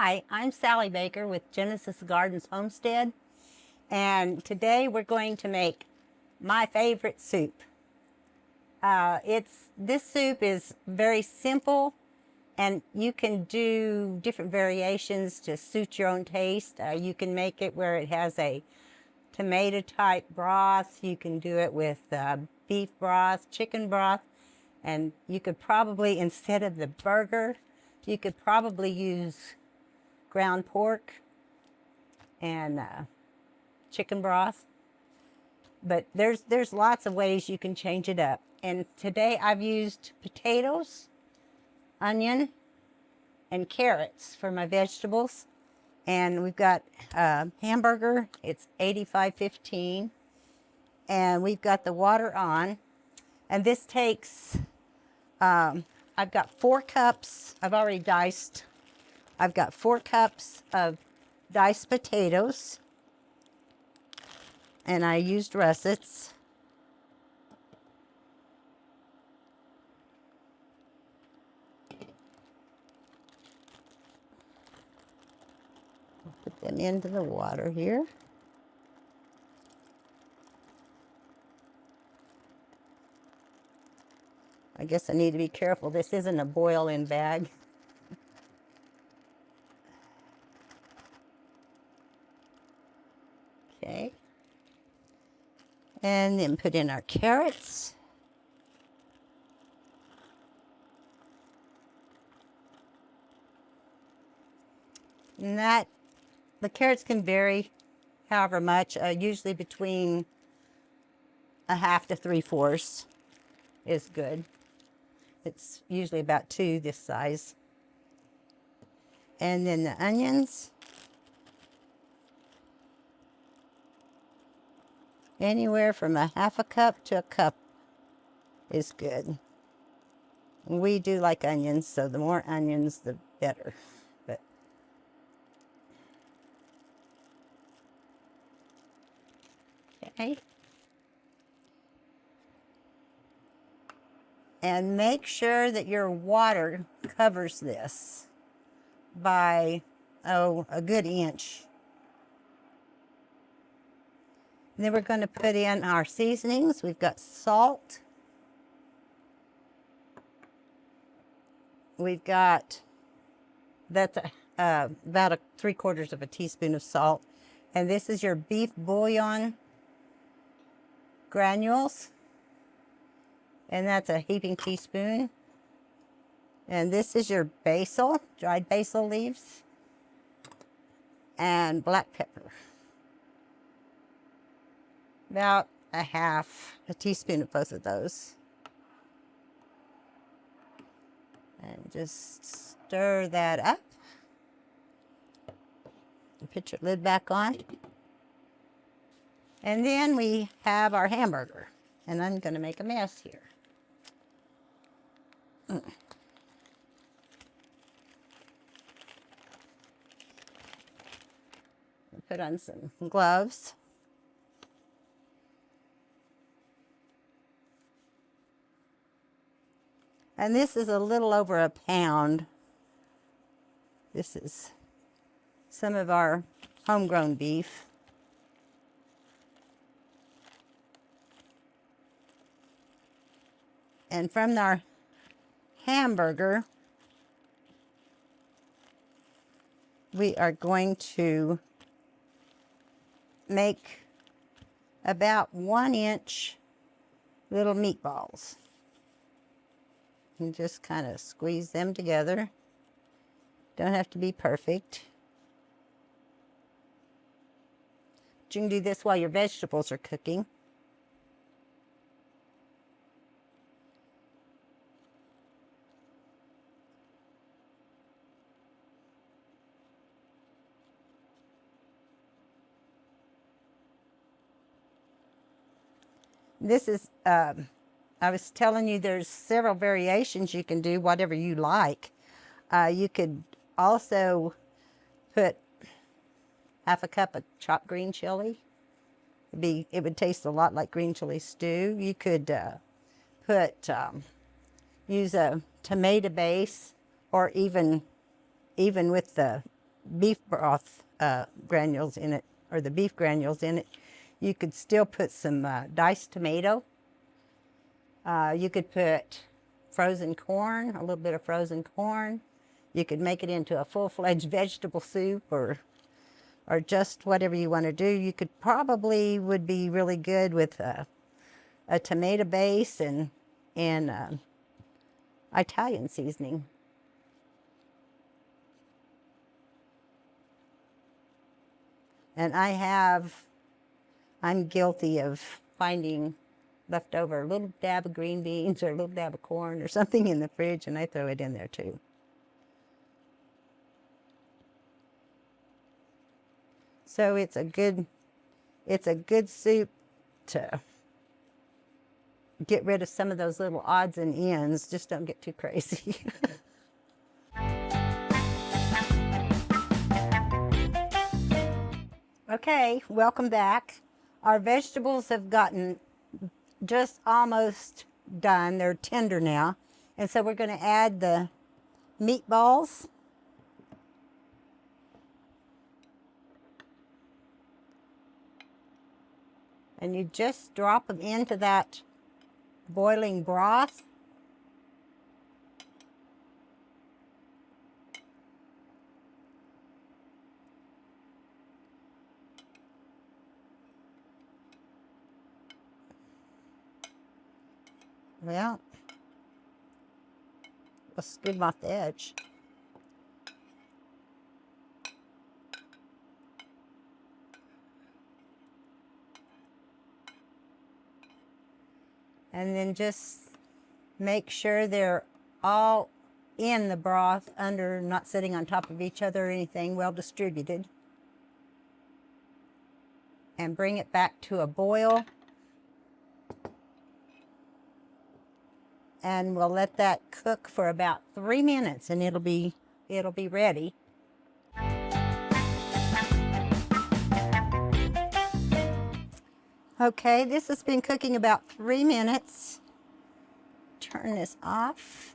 Hi, I'm Sally Baker with Genesis Gardens Homestead, and today we're going to make my favorite soup. This soup is very simple, and you can do different variations to suit your own taste. You can make it where it has a tomato type broth. You can do it with beef broth, chicken broth, and you could probably, instead of the burger, you could probably use ground pork and chicken broth. But there's lots of ways you can change it up. And today I've used potatoes, onion, and carrots for my vegetables. And we've got hamburger, it's 85.15. And we've got the water on. And this takes, I've got 4 cups, I've already diced. I've got 4 cups of diced potatoes, and I used russets. Put them into the water here. I guess I need to be careful. This isn't a boil-in bag. Okay. And then put in our carrots. And the carrots can vary however much, usually between 1/2 to 3/4 is good. It's usually about 2 this size. And then the onions. Anywhere from 1/2 cup to 1 cup is good. We do like onions, so the more onions, the better. But okay. And make sure that your water covers this by, a good inch. And then we're going to put in our seasonings. We've got salt. We've got, that's about 3/4 of a teaspoon of salt. And this is your beef bouillon granules. And that's a heaping teaspoon. And this is your basil, dried basil leaves. And black pepper. About a teaspoon of both of those. And just stir that up. And put your lid back on. And then we have our hamburger. And I'm going to make a mess here. Put on some gloves. And this is a little over 1 pound. This is some of our homegrown beef. And from our hamburger, we are going to make about 1-inch little meatballs. And just kind of squeeze them together. Don't have to be perfect. But you can do this while your vegetables are cooking. This is, I was telling you there's several variations you can do, whatever you like. You could also put 1/2 cup of chopped green chili. It would taste a lot like green chili stew. You could use a tomato base, or even with the beef broth granules in it, or the beef granules in it. You could still put some diced tomato. You could put frozen corn, a little bit of frozen corn. You could make it into a full-fledged vegetable soup, or just whatever you want to do. You could probably would be really good with a tomato base and Italian seasoning. And I'm guilty of finding leftover a little dab of green beans or a little dab of corn or something in the fridge, and I throw it in there too. So it's a good soup to get rid of some of those little odds and ends. Just don't get too crazy. Okay, welcome back. Our vegetables have gotten just almost done. They're tender now. And so we're going to add the meatballs. And you just drop them into that boiling broth. Well, let's scoop them off the edge. And then just make sure they're all in the broth, not sitting on top of each other or anything, well distributed. And bring it back to a boil. And we'll let that cook for about 3 minutes, and it'll be ready. Okay, this has been cooking about 3 minutes. Turn this off.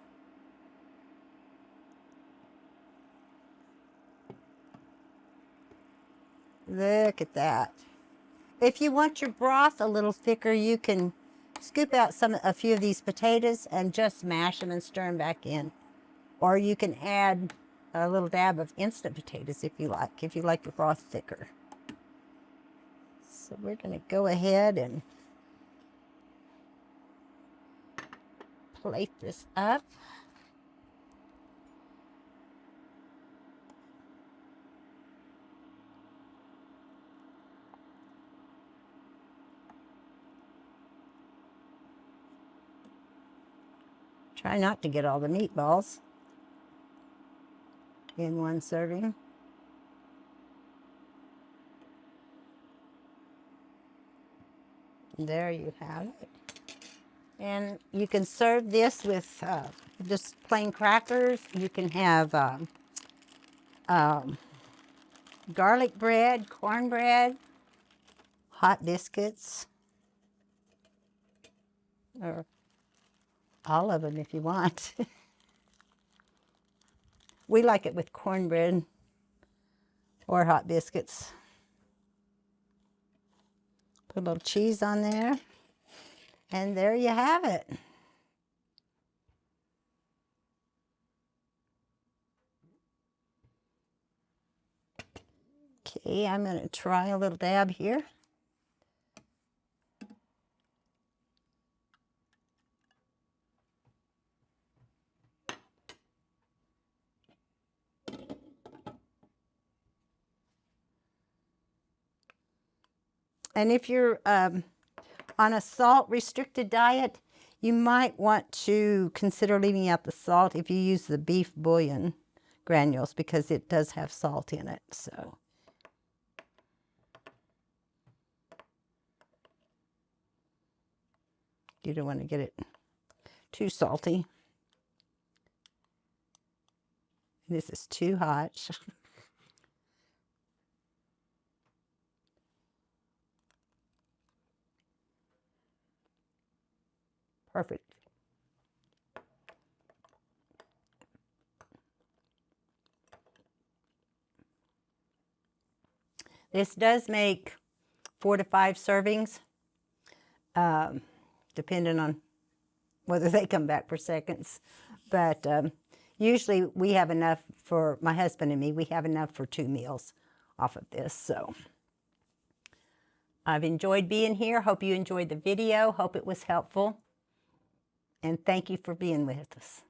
Look at that. If you want your broth a little thicker, you can scoop out a few of these potatoes and just mash them and stir them back in. Or you can add a little dab of instant potatoes if you like your broth thicker. So we're going to go ahead and plate this up. Try not to get all the meatballs in one serving. There you have it. And you can serve this with just plain crackers. You can have garlic bread, cornbread, hot biscuits, or all of them if you want. We like it with cornbread or hot biscuits. Put a little cheese on there, and there you have it. Okay, I'm going to try a little dab here. And if you're on a salt-restricted diet, you might want to consider leaving out the salt if you use the beef bouillon granules, because it does have salt in it. So you don't want to get it too salty. This is too hot. Perfect. This does make 4 to 5 servings, depending on whether they come back for seconds. But usually we have enough for my husband and me. We have enough for 2 meals off of this. So I've enjoyed being here. Hope you enjoyed the video. Hope it was helpful. And thank you for being with us.